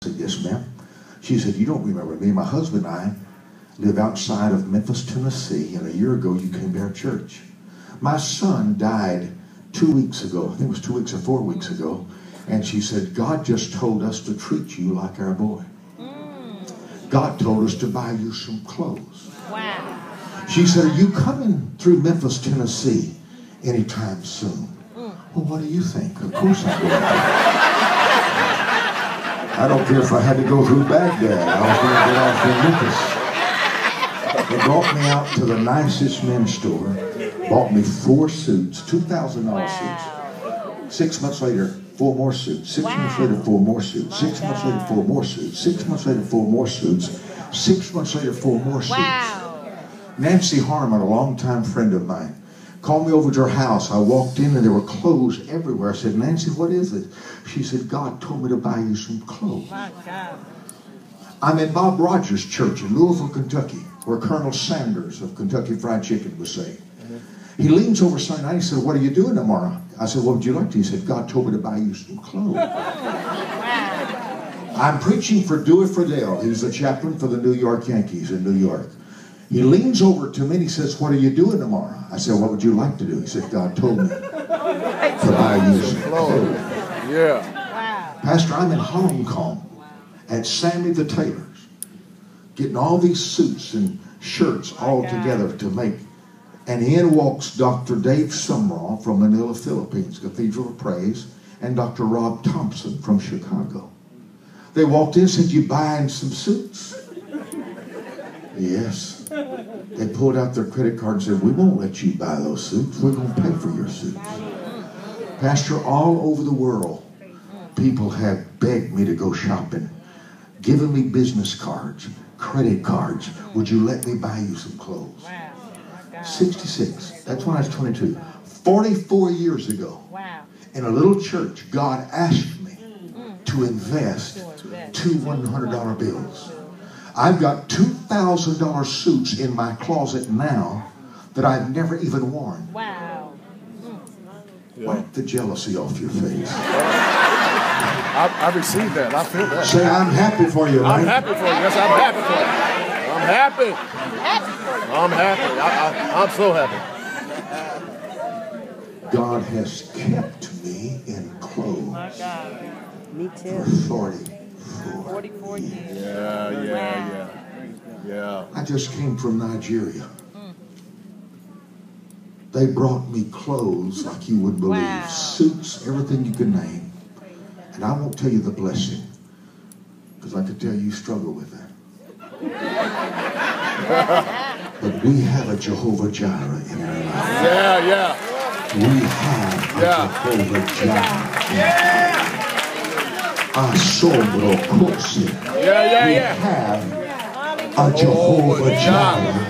I said, yes, ma'am. She said, you don't remember me. My husband and I live outside of Memphis, Tennessee, and a year ago you came to our church. My son died 2 weeks ago. I think it was 2 weeks or 4 weeks ago. And she said, God just told us to treat you like our boy. God told us to buy you some clothes. Wow. She said, are you coming through Memphis, Tennessee anytime soon? Well, what do you think? Of course I'm going to. I don't care if I had to go through Baghdad. I was going to get off in Memphis. They brought me out to the nicest men's store, bought me 4 suits, $2,000 suits. 6 months later, 4 more suits. 6 months later, 4 more suits. 6 months later, 4 more suits. 6 months later, 4 more suits. 6 months later, 4 more suits. Wow. Nancy Harmon, a longtime friend of mine, called me over to her house. I walked in and there were clothes everywhere. I said, Nancy, what is it? She said, God told me to buy you some clothes. My God. I'm in Bob Rogers' church in Louisville, Kentucky, where Colonel Sanders of Kentucky Fried Chicken was saved. He leans over Sunday night and he said, what are you doing tomorrow? I said, what would you like to? He said, God told me to buy you some clothes. I'm preaching for Dewey Friedel. He was the chaplain for the New York Yankees in New York. He leans over to me and he says, what are you doing tomorrow? I said, what would you like to do? He said, God told me to buy you some clothes. Yeah. Wow. Pastor, I'm in Hong Kong at Sammy the Tailor's, getting all these suits and shirts all together to make. And in walks Dr. Dave Sumrall from Manila, Philippines, Cathedral of Praise, and Dr. Rob Thompson from Chicago. They walked in and said, you buying some suits? Yes. They pulled out their credit card and said, we won't let you buy those suits. We're going to pay for your suits. Pastor, all over the world, people have begged me to go shopping, given me business cards, credit cards. Would you let me buy you some clothes? 66. That's when I was 22. 44 years ago, in a little church, God asked me to invest 2 $100 bills. I've got $2,000 suits in my closet now that I've never even worn. Wow. Wipe the jealousy off your face. I received that. I feel that. Say, I'm happy for you, right? I'm happy for you. Yes, I'm happy for you. I'm happy. I'm happy. I'm so happy. God has kept me in clothes Me too. for 44 years. Yeah. I just came from Nigeria. They brought me clothes like you wouldn't believe. Wow. Suits, everything you can name. And I won't tell you the blessing, because I could tell you struggle with that. But we have a Jehovah Jireh in our life. Yeah. We have a Jehovah Jireh. Asombro Kosi. Yeah. We have a Jehovah Jireh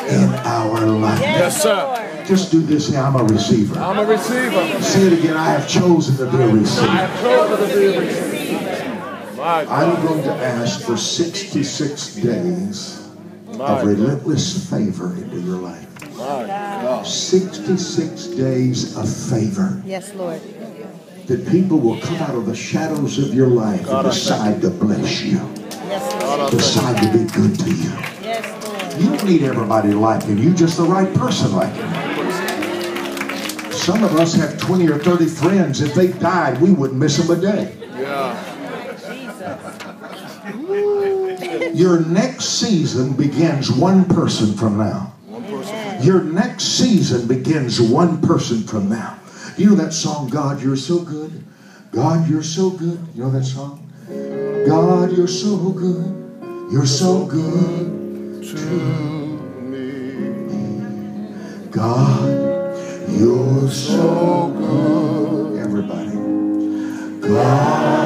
in our life. Yes, sir. Just do this. Say, I'm a receiver. I'm a receiver. Say it again. I have chosen to be a receiver. I have chosen to be a receiver. I'm going to ask for 66 days of relentless favor into your life. 66 days of favor. Yes, Lord. That people will come out of the shadows of your life and decide to bless you. Yes, Lord. Decide to be good to you. Yes, Lord. You don't need everybody liking you, just the right person liking you. Some of us have 20 or 30 friends. If they died, we wouldn't miss them a day. Yeah. Your next season begins one person from now. Your next season begins one person from now. You know that song, God, You're So Good? God, You're So Good. You know that song? God, You're so good. You're so good to me. God, You're so good. Everybody. God.